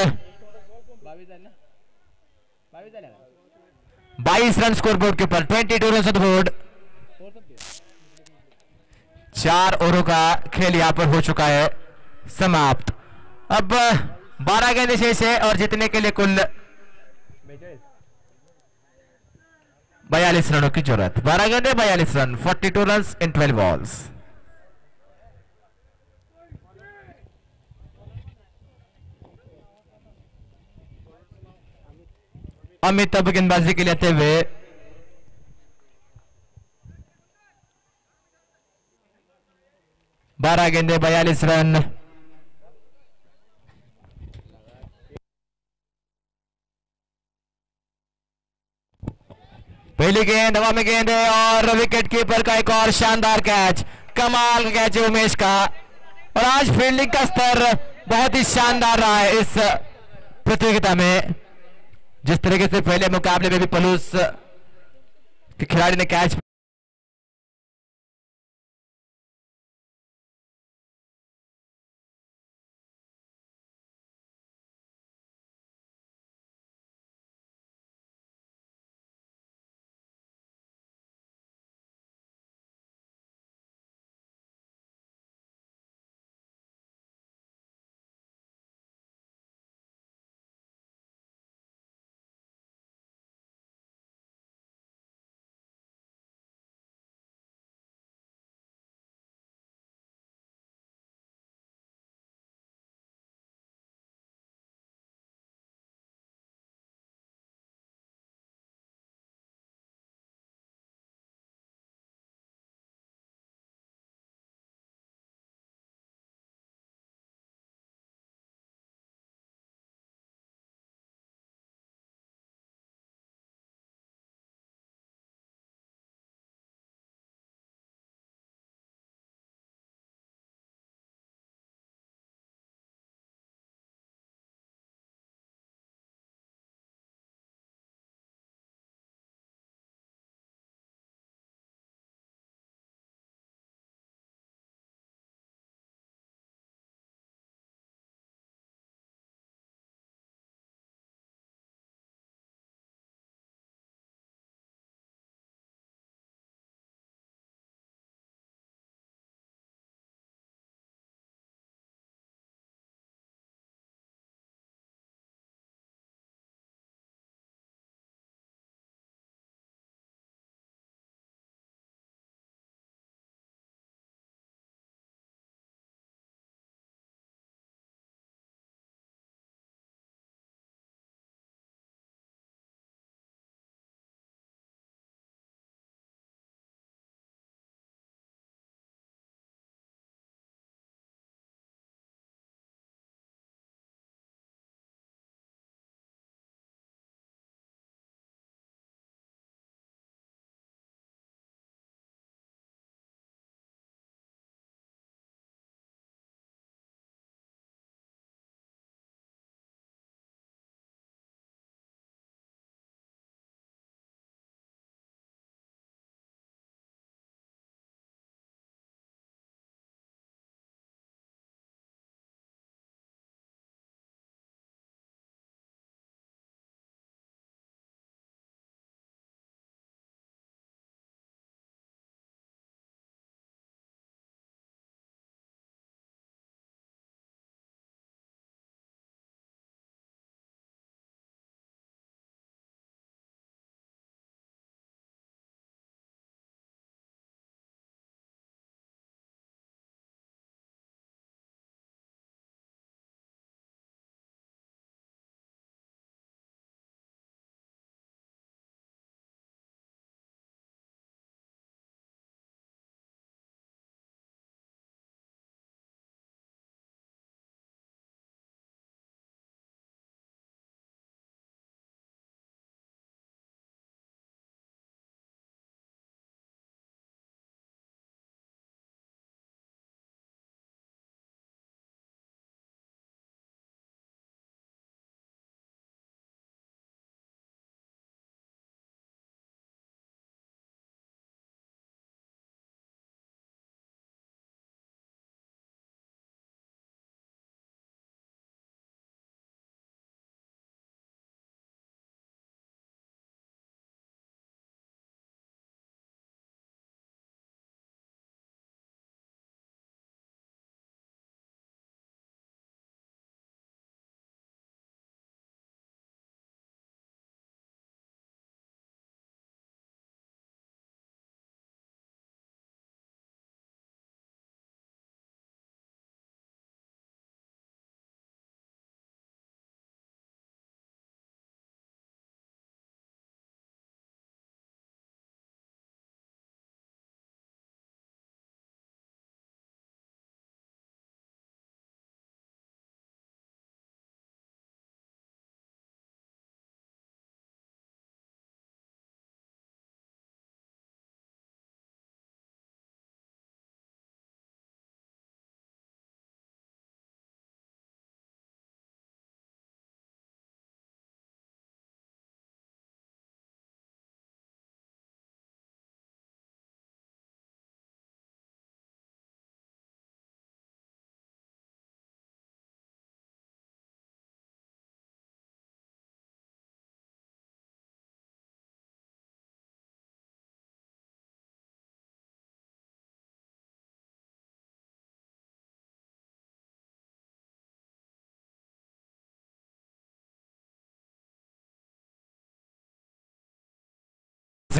22 रन स्कोर बोर्ड के ऊपर, 22 रन ऑन द बोर्ड। 4 ओवरों का खेल यहां पर हो चुका है समाप्त। अब 12 गेंदें शेष है और जीतने के लिए कुल 42 रनों की जरूरत। 12 गेंदे 42 run, 42 run in 12 balls. Amit अब गेंदबाजी के लिए आते हुए बारह गेंदे 42 रन। पहली गेंद हवा में गेंद है और विकेट कीपर का एक और शानदार कैच, कमाल का कैच है उमेश का। और आज फील्डिंग का स्तर बहुत ही शानदार रहा है इस प्रतियोगिता में। जिस तरीके से पहले मुकाबले में भी पलूस के खिलाड़ी ने कैच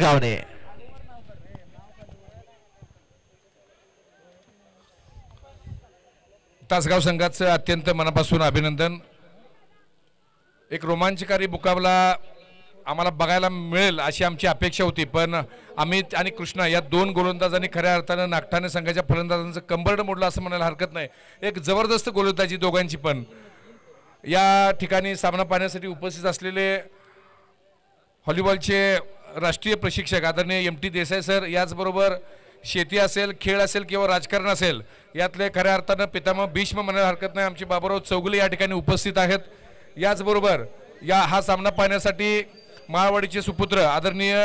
तासगाव ने। तासगाव संघाचं अत्यंत मनापासून अभिनंदन। एक रोमांचकारी मुकाबला आम्हाला बघायला मिळेल अशी आमची अपेक्षा होती, पण अमित आणि कृष्णा या दोन गोलंदाजांनी खऱ्या अर्थानं नागठाणे संघाच्या फलंदाजांचं कंबरड मोडलं असं म्हणायला हरकत नाही। एक जबरदस्त गोलंदाजी दोघांची। पण या ठिकाणी सामना पाहण्यासाठी उपस्थित असलेले व्हॉलीबॉलचे राष्ट्रीय प्रशिक्षक आदरणीय MT देसाई सर, याचबरोबर शेती असेल, खेळ असेल किंवा राजकारण असेल, यातले खऱ्या अर्थानं पितामह भीष्म म्हणायला हरकत नाही आमचे बाबूराव चौगुले या ठिकाणी उपस्थित आहेत। याचबरोबर हा सामना पाहण्यासाठी माळवाडीचे सुपुत्र आदरणीय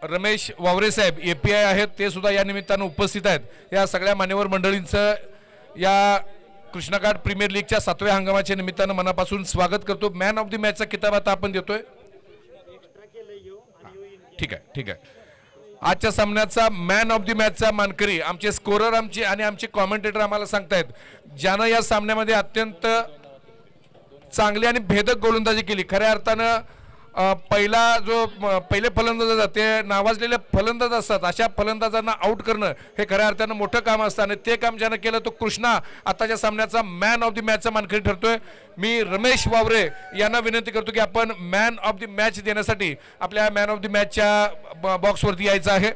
रमेश वावरे साहेब API आहेत, ते सुद्धा या निमित्तानं उपस्थित आहेत। या सगळ्या मान्यवर मंडळींचं या कृष्णाघाट प्रीमियर लीगच्या 7व्या हंगामाच्या निमित्तानं मनापासून स्वागत करतो। मॅन ऑफ द मॅचचा किताब आता आपण देतोय। ठीक आहे। आजच्या सामन्याचा मॅन ऑफ द मॅचचा मानकरी आमचे स्कोरर आमचे कॉमेंटेटर आम्हाला सांगतायत, ज्यानं या सामन्यामध्ये अत्यंत चांगली आणि भेदक गोलंदाजी केली। खऱ्या अर्थानं पहिले फलंदाज असतात ते नावाजलेले फलंदाज असतात, अशा फलंदाजांना आउट करणं हे खऱ्या अर्थानं मोठं काम असतं आणि ते काम ज्यानं केलं तो कृष्णा आताच्या सामन्याचा मॅन ऑफ द मॅचचा मानकरी ठरतोय। मी रमेश वावरे यांना विनंती करतो की आपण मॅन ऑफ द मॅच देण्यासाठी आपल्या मॅन ऑफ द मॅचच्या बॉक्सवरती यायचं आहे।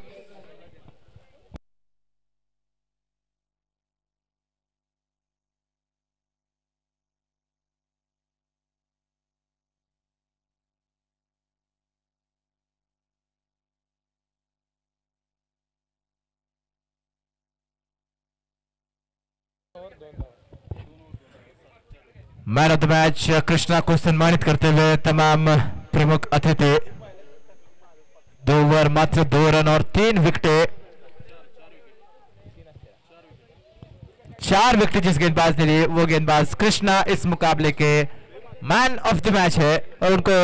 Man of the match Krishna को सम्मानित करते हुए तमाम प्रमुख अतिथि। 2 ओवर मात्र 2 रन और 3 विकेटें। 4 विकेट जिस गेंदबाज ने ली वो गेंदबाज कृष्णा इस मुकाबले के मैन ऑफ द मैच है और उनको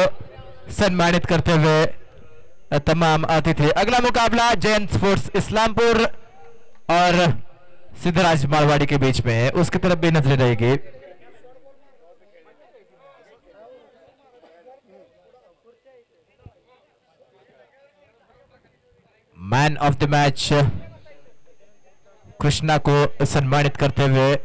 सम्मानित करते हुए तमाम अतिथि। अगला मुकाबला जयंत स्पोर्ट्स इस्लामपुर और सिद्धराज मारवाड़ी के बीच में है, उसकी तरफ भी नजर रहेगी। Man of the match Krishna को सम्मानित करते हुए